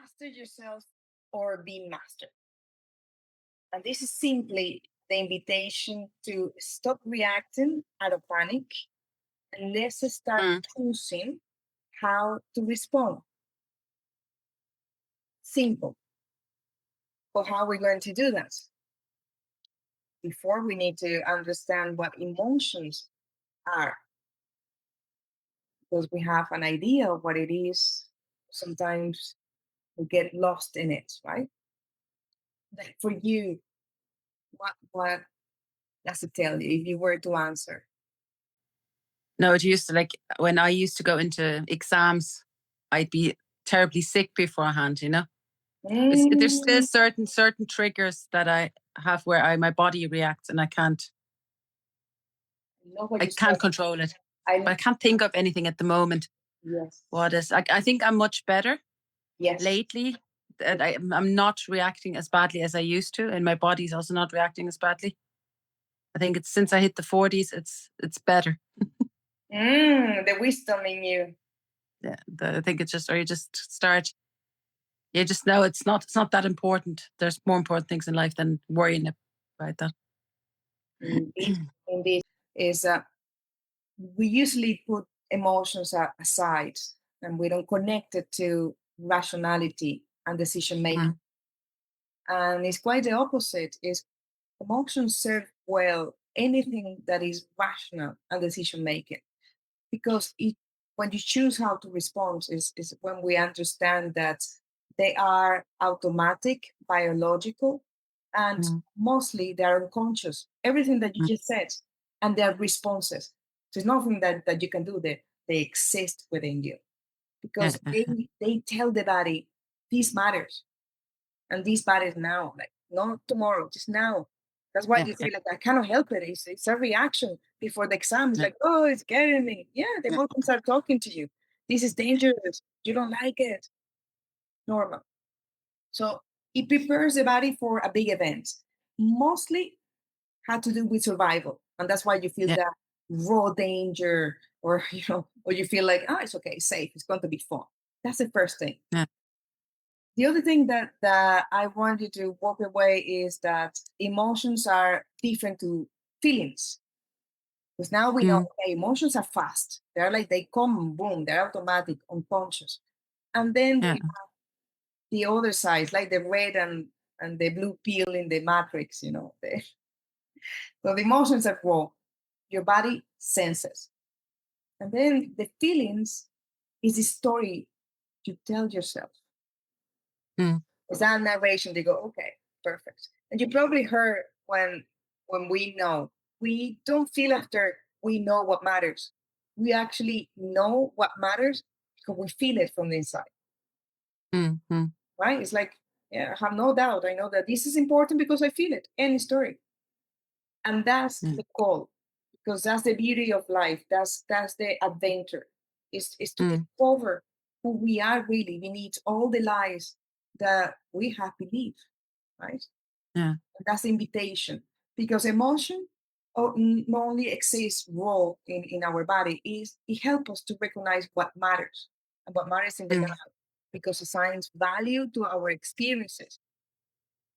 master yourself or be mastered. And this is simply the invitation to stop reacting out of panic and let's start Mm. choosing how to respond. Simple. But how are we going to do that? Before we need to understand what emotions are, because we have an idea of what it is. Sometimes we get lost in it, right? Like for you, what does it tell you if you were to answer? No, it used to, like, when I used to go into exams, I'd be terribly sick beforehand, you know? There's still Mm, certain triggers that I have where my body reacts and I know what I you said. can't control it. But I I can't think of anything at the moment. Yes, What is, I think I'm much better yes. lately. That I'm not reacting as badly as I used to, and my body's also not reacting as badly. I think it's since I hit the 40s, it's better. The wisdom in you. Yeah, I think it's just, or you just start. You just know it's not that important. There's more important things in life than worrying about that. Indeed, indeed. Is we usually put emotions aside and we don't connect it to rationality and decision making. Mm, And it's quite the opposite. Is emotions serve well anything that is rational and decision making because when you choose how to respond is when we understand that they are automatic, biological, and mm, mostly they're unconscious. Everything that you mm. just said, and they're responses. There's nothing that you can do. They exist within you Yeah, because they tell the body this matters and this matters now, like not tomorrow, just now. That's why yeah, you yeah, say like I cannot help it. It's a reaction before the exam. It's yeah, like, oh, it's getting me. Yeah, the yeah, emotions are talking to you. This is dangerous. You don't like it. Normal. So it prepares the body for a big event. Mostly had to do with survival. And that's why you feel yeah, that raw danger or or you feel like, it's okay, it's safe, it's going to be fun. That's the first thing. yeah. The other thing that I want you to walk away is that emotions are different to feelings. Because now we know, Mm, okay, emotions are fast. They're like they come, boom, they're automatic, unconscious. And then we yeah, have the other side, like the red and the blue pill in the matrix, so the emotions are raw. Your body senses. And then the feelings is the story you tell yourself. mm, It's that narration. They go, okay, perfect. And you probably heard when we know we don't feel after we know what matters. We actually know what matters because we feel it from the inside, mm, mm, right? It's like, yeah, I have no doubt. I know that this is important because I feel it. Any story, and that's yeah, the call, because that's the beauty of life. That's the adventure. Is to mm, discover who we are really beneath all the lies that we have believed, right? yeah, That's the invitation because emotion not only exists raw in our body, is it helps us to recognize what matters and what matters in the mm, now because it assigns value to our experiences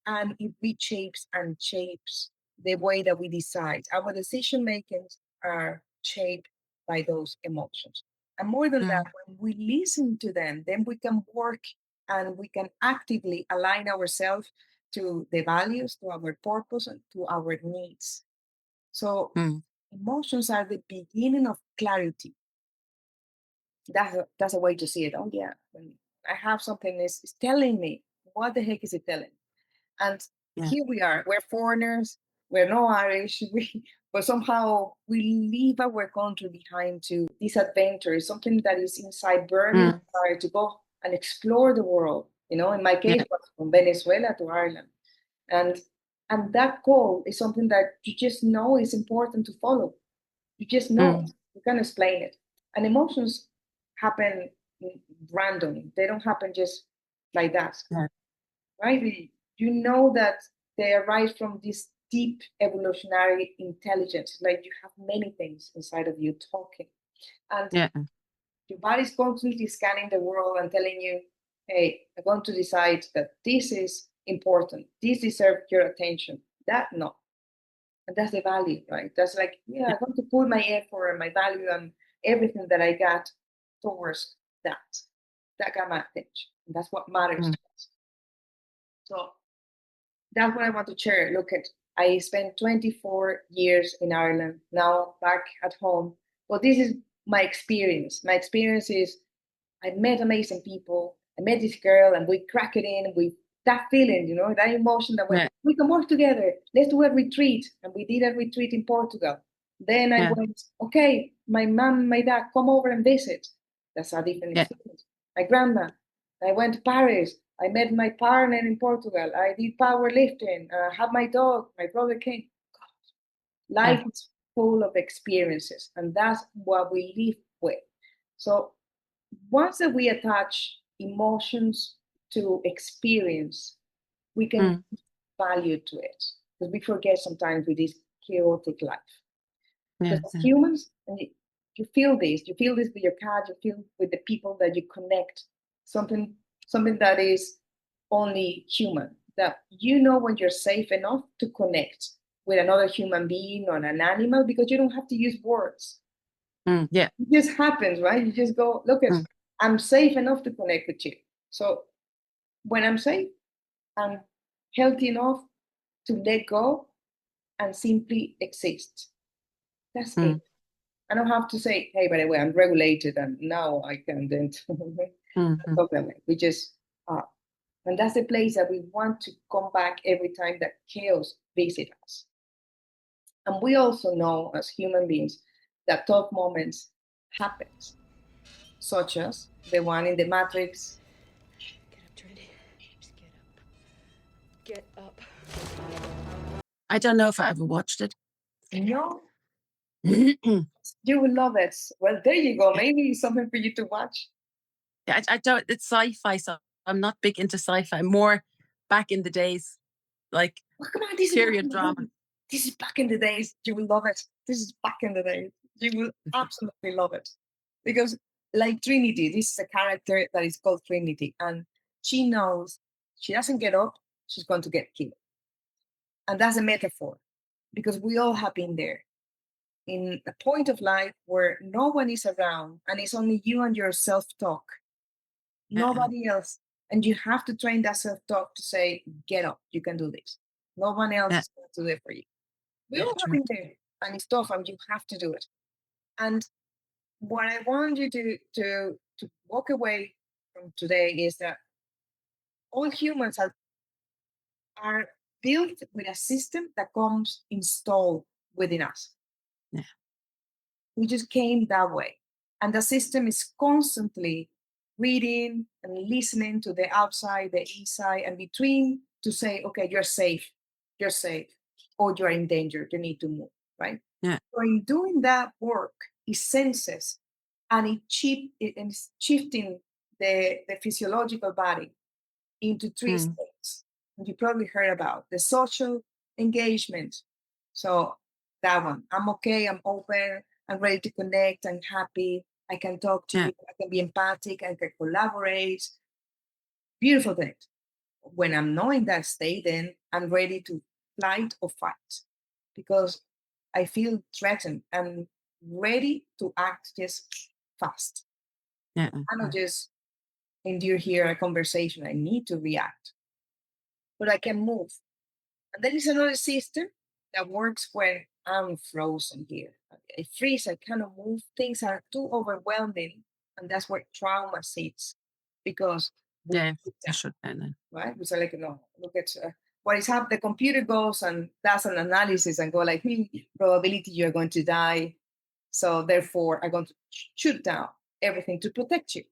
and it reshapes and shapes the way that we decide. Our decision makings are shaped by those emotions. And more than that, mm, when we listen to them, then we can work and we can actively align ourselves to the values, to our purpose, and to our needs. So mm. emotions are the beginning of clarity. That's a way to see it. Oh yeah, when I have something is telling me, what the heck is it telling? And Yeah. here we are. We're foreigners. We're no Irish. But somehow we leave our country behind to this adventure. It's something that is inside burning Mm, desire to go and explore the world. In my case, yeah, it was from Venezuela to Ireland, and and that call is something that you just know is important to follow. You just know it. mm, You can explain it. And emotions happen randomly. They don't happen just like that, yeah, right? You know that they arise from this deep evolutionary intelligence. Like you have many things inside of you talking. And yeah, your body's constantly scanning the world and telling you, hey, I'm going to decide that this is important. This deserves your attention. That no. And that's the value, right? That's like, yeah, Yeah. I'm going to put my effort and my value and everything that I got towards that. That got my attention. And that's what matters Mm, to us. So that's what I want to share. Look at, I spent 24 years in Ireland, now back at home. But this is my experience. My experience is I met amazing people. I met this girl and we cracked it in. We that feeling, that emotion that went, yeah. we can work together. Let's do a retreat. And we did a retreat in Portugal. Then I Yeah. went, okay, my mom, my dad, come over and visit. That's a different Yeah. experience. My grandma. I went to Paris. I met my partner in Portugal. I did powerlifting. I had my dog. My brother came. Yeah. Life is full of experiences, and that's what we live with. So once that we attach emotions to experience, we can Mm, give value to it because we forget sometimes with this chaotic life. yeah. Because as Yeah. humans, and you feel this with your cat, you feel with the people that you connect, something, something that is only human. That when you're safe enough to connect with another human being or an animal because you don't have to use words. Yeah. It just happens, right? You just go, look at, Mm, I'm safe enough to connect with you. So when I'm safe, I'm healthy enough to let go and simply exist. That's it. mm, I don't have to say, hey, by the way, I'm regulated and now I can then mm, supplement. We just are. And that's the place that we want to come back every time that chaos visits us. And we also know as human beings that tough moments happens, such as the one in the Matrix. Get up, Trinity. Just get up. Get up. I don't know if I ever watched it. No, Yeah, you will love it. Well, there you go. Maybe it's something for you to watch. I don't. It's sci-fi, so I'm not big into sci-fi. More back in the days, like Oh, come on, this is back period in the drama. days. This is back in the days. You will love it. This is back in the days. You will absolutely love it. Because, like Trinity, this is a character that is called Trinity, and she knows she doesn't get up, she's going to get killed. And that's a metaphor because we all have been there in a point of life where no one is around and it's only you and your self talk, Yeah, nobody else. And you have to train that self talk to say, get up, you can do this. No one else yeah, is going to do it for you. We yeah. all have True. been there and it's tough and you have to do it. And what I want you to walk away from today is that all humans are built with a system that comes installed within us. Yeah, We just came that way. And the system is constantly reading and listening to the outside, the inside, and between to say, okay, you're safe, or you're in danger, you need to move, right? yeah, So in doing that work, it senses and it's shifting the physiological body into three mm, states. And you probably heard about the social engagement. So that one, I'm okay, I'm open, I'm ready to connect, I'm happy, I can talk to yeah, you, I can be empathic, I can collaborate. Beautiful thing. When I'm not in that state, then I'm ready to flight or fight because I feel threatened. I'm ready to act just fast. yeah, I don't yeah, just endure here a conversation. I need to react, but I can move. And then there's another system that works when I'm frozen here. I freeze, I cannot move. Things are too overwhelming. And that's where trauma sits because we yeah. put I down, should then. right? We say, like, no, look at what is happening. The computer goes and does an analysis and go, like, probability you're going to die. So therefore, I'm going to shoot down everything to protect you.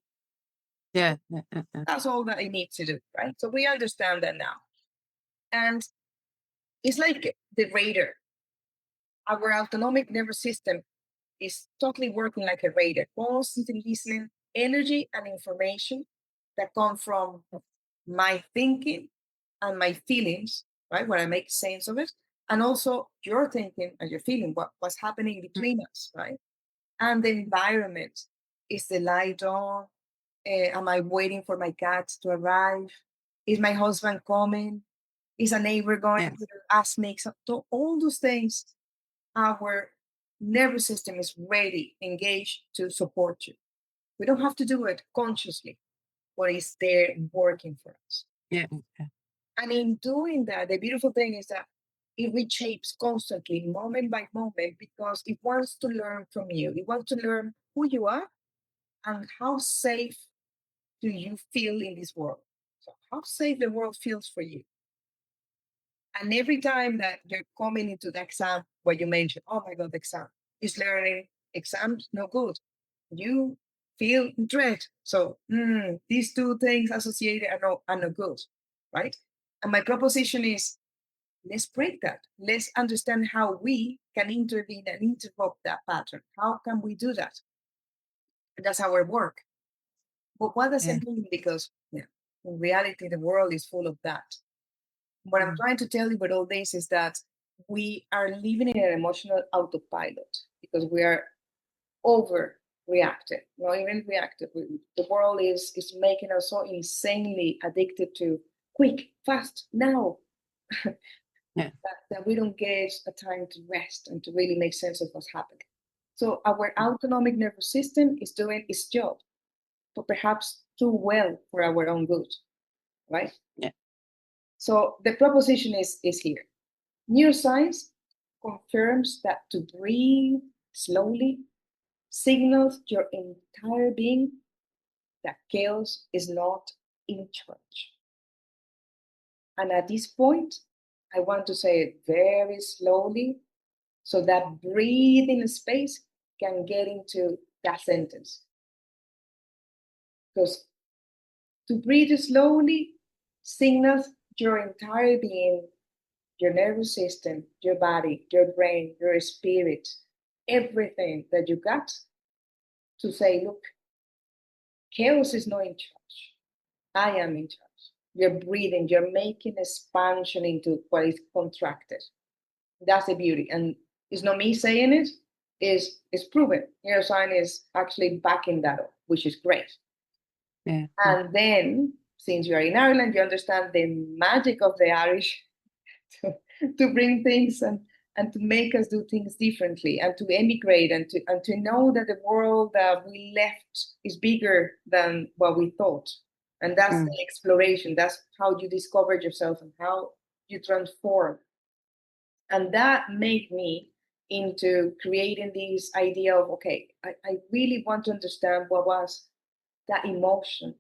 Yeah, yeah, yeah, yeah. That's all that I need to do, right? So we understand that now. And it's like the radar. Our autonomic nervous system is totally working like a radar, constantly listening energy and information that come from my thinking and my feelings, right? When I make sense of it, and also your thinking and your feeling, what's happening Mm, between us, right? And the environment is the light on, Am I waiting for my cats to arrive? Is my husband coming? Is a neighbor going Yeah. to ask me? So all those things, our nervous system is ready, engaged to support you. We don't have to do it consciously, but it's there working for us. Yeah. Yeah. And in doing that, the beautiful thing is that it reshapes constantly, moment by moment, because it wants to learn from you. It wants to learn who you are and how safe do you feel in this world. So, how safe the world feels for you. And every time that you're coming into the exam, where you mentioned, oh my God, the exam is learning, exams, no good. You feel dread. So these two things associated are not good, right? And my proposition is let's break that. Let's understand how we can intervene and interrupt that pattern. How can we do that? And that's our work. But what does Yeah. it mean? Because in reality, the world is full of that. What I'm trying to tell you with all this is that we are living in an emotional autopilot because we are overreactive, not even reactive. The world is making us so insanely addicted to quick, fast, now Yeah. that we don't get a time to rest and to really make sense of what's happening. So our autonomic nervous system is doing its job, but perhaps too well for our own good, right? Yeah. So the proposition is here. Neuroscience confirms that to breathe slowly signals your entire being that chaos is not in charge. And at this point, I want to say it very slowly so that breathing space can get into that sentence. Because to breathe slowly signals your entire being, your nervous system, your body, your brain, your spirit, everything that you got to say, look, chaos is not in charge. I am in charge. You're breathing, you're making expansion into what is contracted. That's the beauty. And it's not me saying it, it's proven. Neuroscience is actually backing that up, which is great. Yeah. And then, since you're in Ireland, you understand the magic of the Irish to bring things and to make us do things differently and to emigrate and to know that the world that we left is bigger than what we thought. And that's the exploration. That's how you discover yourself and how you transform. And that made me into creating this idea of, okay, I really want to understand what was that emotion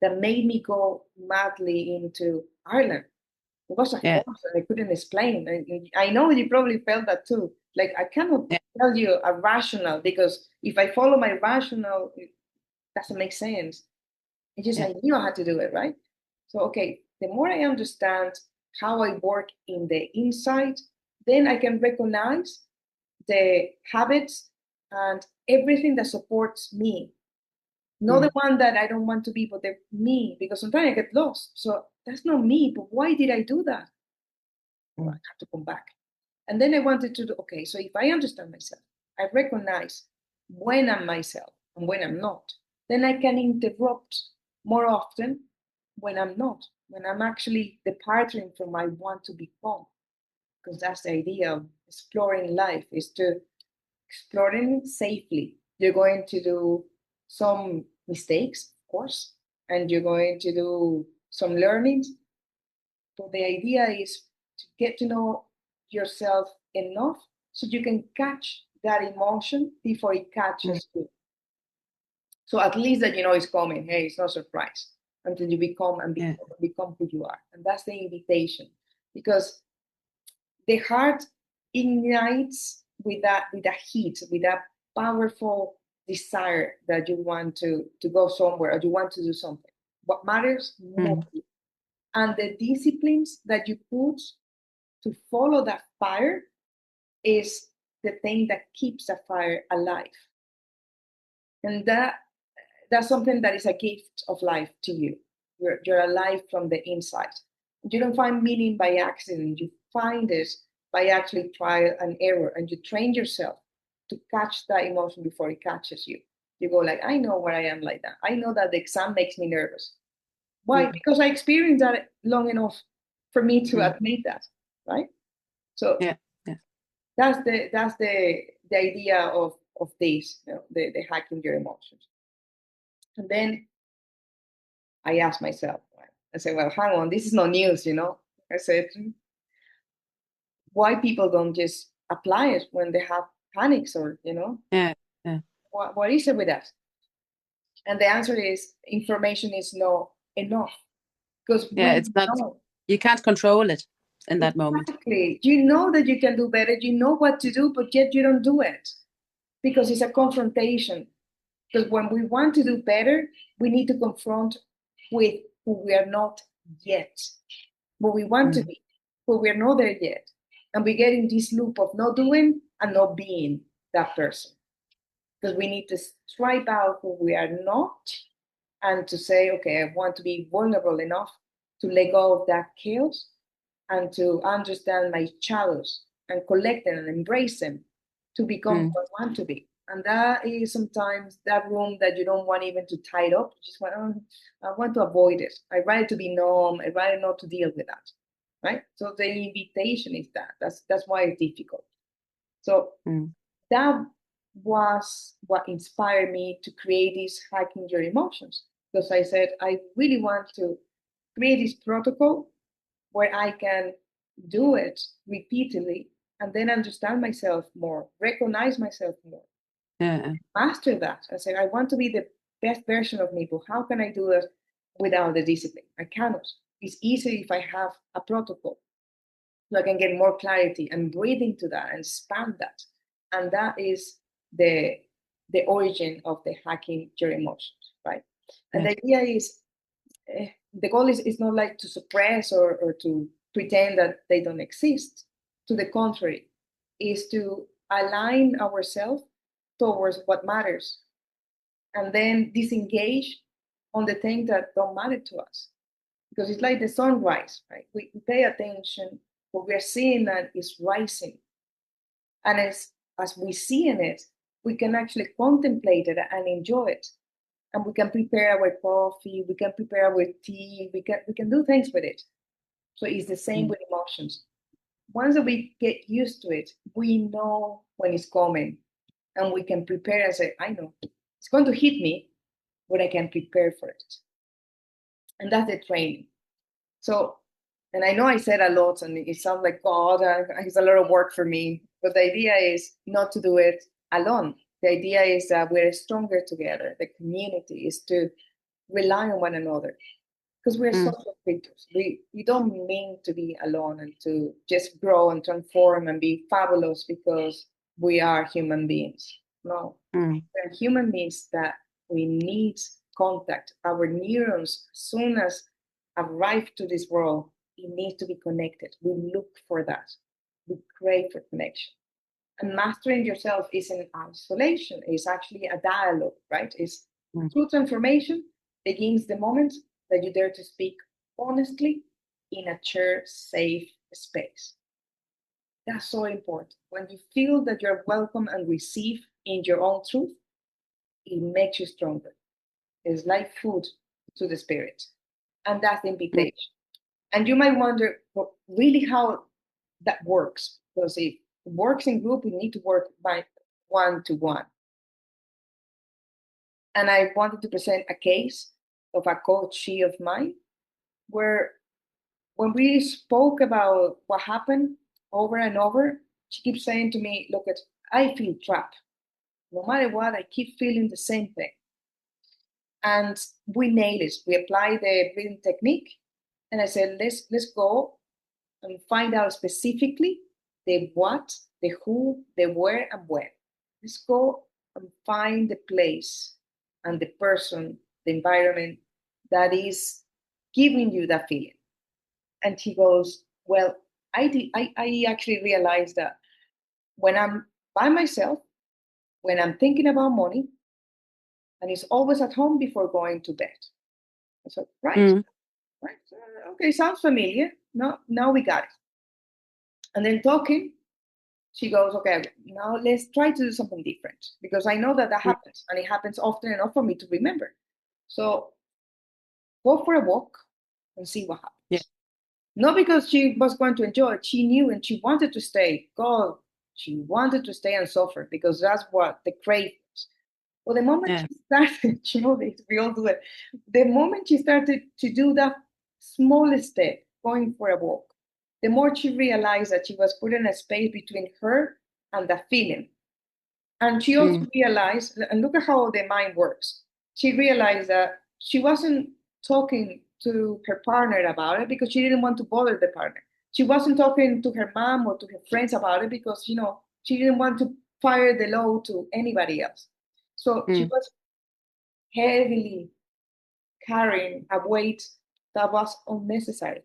that made me go madly into Ireland. It was a Yeah. force and I couldn't explain. I know you probably felt that too. Like I cannot Yeah. tell you a rational because if I follow my rational, it doesn't make sense. It's just Yeah. I knew I had to do it, right? So okay, the more I understand how I work in the inside, then I can recognize the habits and everything that supports me. Not the one that I don't want to be, but the me, because sometimes I get lost. So that's not me, but why did I do that? Well, I have to come back. And then I wanted to do, okay, so if I understand myself, I recognize when I'm myself and when I'm not, then I can interrupt more often when I'm not, when I'm actually departing from my want to become. Because that's the idea of exploring life is to exploring safely. You're going to do some mistakes, of course, and you're going to do some learnings, but the idea is to get to know yourself enough so you can catch that emotion before it catches you. So at least that you know it's coming. Hey, it's not a surprise until you become and Yeah. become who you are. And that's the invitation. Because the heart ignites with a heat, with a powerful desire that you want to go somewhere or you want to do something. What matters more. And the disciplines that you put to follow that fire is the thing that keeps the fire alive. And that's something that is a gift of life to you. You're alive from the inside. You don't find meaning by accident. You find it by actually trial and error, and you train yourself to catch that emotion before it catches you. You go like, I know where I am like that. I know that the exam makes me nervous. Why? Because I experienced that long enough for me to admit that, right? So Yeah. that's the idea of this, the hacking your emotions. And then I asked myself, right? I said, well, hang on, this is no news, I said, why people don't just apply it when they have panics or, Yeah. Yeah. what is it with that? And the answer is information is not enough because Yeah. we It's not. know. You can't control it in that moment. Exactly. You know that you can do better. You know what to do, but yet you don't do it because it's a confrontation. Because when we want to do better, we need to confront with who we are not yet, but we want to be, but we're not there yet. And we get in this loop of not doing and not being that person. Because we need to stripe out who we are not and to say, okay, I want to be vulnerable enough to let go of that chaos and to understand my shadows and collect them and embrace them to become who I want to be. And that is sometimes that room that you don't want even to tie it up. You just want, I want to avoid it. I'd rather to be numb. I'd rather not to deal with that. Right? So the invitation is that. That's why it's difficult. So that was what inspired me to create this hacking your emotions. Because I said, I really want to create this protocol where I can do it repeatedly and then understand myself more, recognize myself more, Yeah. master that. I said, I want to be the best version of me, but how can I do it without the discipline? I cannot. It's easier if I have a protocol so I can get more clarity and breathe into that and expand that. And that is the origin of the hacking your emotions, right? And the idea is the goal is not like to suppress or to pretend that they don't exist. To the contrary, is to align ourselves towards what matters and then disengage on the things that don't matter to us. Because it's like the sunrise, right? We pay attention, what we are seeing that is rising. And as we see in it, we can actually contemplate it and enjoy it. And we can prepare our coffee, we can prepare our tea, we can do things with it. So it's the same with emotions. Once that we get used to it, we know when it's coming and we can prepare and say, I know it's going to hit me, but I can prepare for it. And that's the training. So, and I know I said a lot and it sounds like, God, it's a lot of work for me. But the idea is not to do it alone. The idea is that we're stronger together. The community is to rely on one another because we're social creatures. We don't mean to be alone and to just grow and transform and be fabulous because we are human beings. No, we're human beings that we need contact. Our neurons, as soon as arrive to this world, it needs to be connected. We look for that. We crave for connection. And mastering yourself isn't isolation. It's actually a dialogue, right? It's true transformation begins the moment that you dare to speak honestly in a shared, safe space. That's so important. When you feel that you're welcome and received in your own truth, it makes you stronger. It's like food to the spirit. And that's the invitation. And you might wonder, well, really how that works. Because if it works in group, we need to work by one to one. And I wanted to present a case of a coachee of mine where when we spoke about what happened over and over, she keeps saying to me, look, I feel trapped. No matter what, I keep feeling the same thing. And we nailed it. We applied the breathing technique. And I said, let's go and find out specifically the what, the who, the where, and when. Let's go and find the place and the person, the environment that is giving you that feeling. And he goes, well, I actually realized that when I'm by myself, when I'm thinking about money, and it's always at home before going to bed. I said, right, okay, sounds familiar. No, now we got it. And then talking, she goes, okay, now let's try to do something different, because I know that Mm. happens, and it happens often enough for me to remember. So go for a walk and see what Yeah. happens. Not because she was going to enjoy it, she knew and she wanted to stay. God, she wanted to stay and suffer, because that's what the crave was. Well, the moment Yeah. she started, we all do it. The moment she started to do that small step, going for a walk, the more she realized that she was putting a space between her and the feeling. And she also Mm. realized, and look at how the mind works. She realized that she wasn't talking to her partner about it because she didn't want to bother the partner. She wasn't talking to her mom or to her friends about it because, she didn't want to fire the load to anybody else. So she Mm. was heavily carrying a weight that was unnecessary.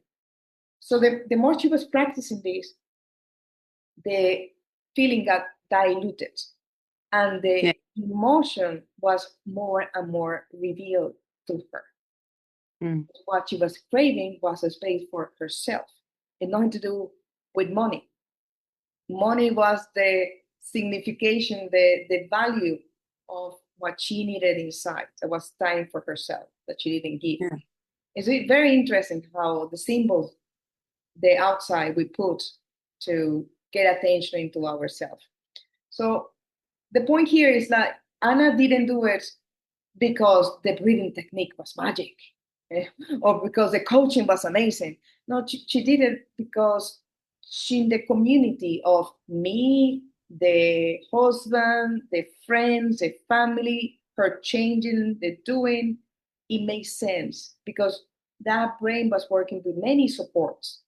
So the more she was practicing this, the feeling got diluted, and Yeah. the emotion was more and more revealed to her. Mm. What she was craving was a space for herself, and nothing to do with money. Money was the signification, the value of what she needed inside. That was time for herself that she didn't give. Yeah. It's very interesting how the symbols, the outside we put to get attention into ourselves. So the point here is that Anna didn't do it because the breathing technique was magic, eh, or because the coaching was amazing. No, she did it because she, in the community of me, the husband, the friends, the family, her changing, the doing, it makes sense because that brain was working with many supports,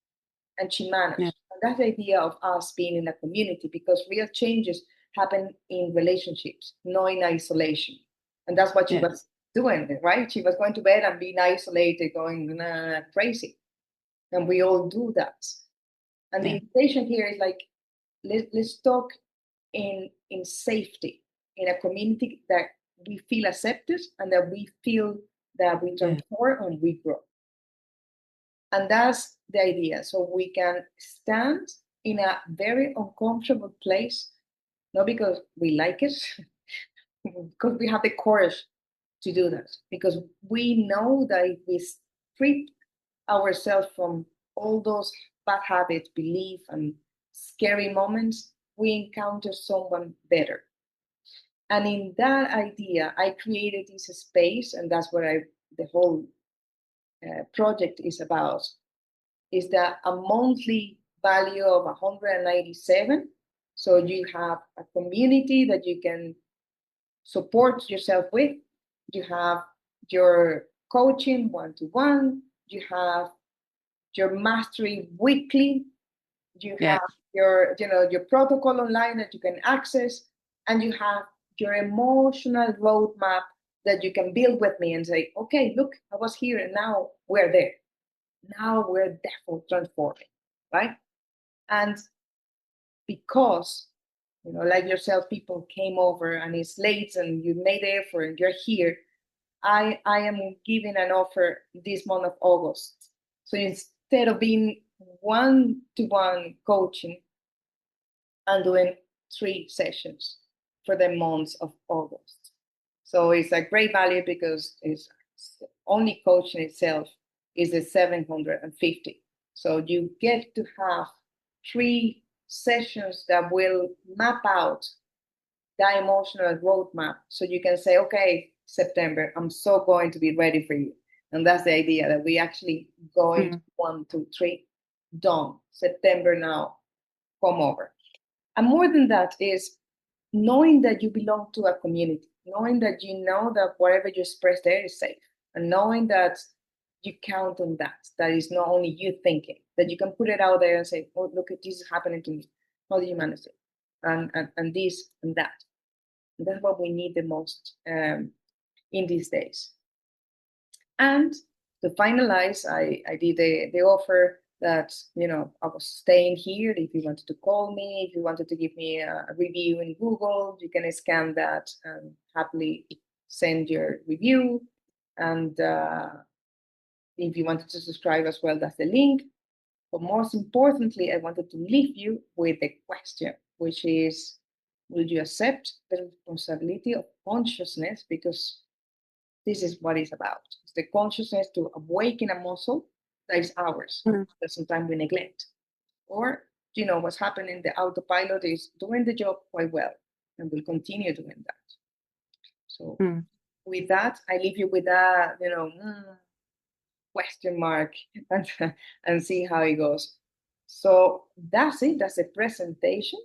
and she Yeah. managed. And that's the idea of us being in a community, because real changes happen in relationships, not in isolation. And that's what she Yeah. was doing, right? She was going to bed and being isolated, going crazy. And we all do that. And the Yeah. invitation here is like, let's talk in safety, in a community that we feel accepted and that we feel that we Yeah. transform and we grow. And that's the idea. So we can stand in a very uncomfortable place, not because we like it, because we have the courage to do that. Because we know that if we strip ourselves from all those bad habits, belief, and scary moments, we encounter someone better. And in that idea, I created this space, and that's what the whole project is about, is that a monthly value of 197. So you have a community that you can support yourself with. You have your coaching one-to-one. You have your mastery weekly. You Yeah. have your protocol online that you can access, and you have your emotional roadmap that you can build with me and say, okay, look, I was here and now we're there. Now we're definitely transforming, right? And because, like yourself, people came over and it's late and you made the effort and you're here, I am giving an offer this month of August. So instead of being one-to-one coaching, I'm doing 3 sessions for the month of August. So it's a great value because it's only coaching itself is a 750. So you get to have 3 sessions that will map out that emotional roadmap. So you can say, okay, September, I'm so going to be ready for you. And that's the idea, that we actually going Mm. 1, 2, 3, done. September now, come over. And more than that is knowing that you belong to a community, knowing that you know that whatever you express there is safe, and knowing that you count on that, that is not only you thinking, that you can put it out there and say, oh, look, this is happening to me. How do you manage it? And this and that. And that's what we need the most in these days. And to finalize, I did the offer that, I was staying here. If you wanted to call me, if you wanted to give me a review in Google, you can scan that and happily send your review. And if you wanted to subscribe as well, that's the link. But most importantly, I wanted to leave you with a question. which is, will you accept the responsibility of consciousness? Because this is what it's about. It's the consciousness to awaken a muscle that is ours, that sometimes we neglect. Or, what's happening, the autopilot is doing the job quite well and will continue doing that. So with that, I leave you with that, question mark and see how it goes. So that's it. That's the presentation.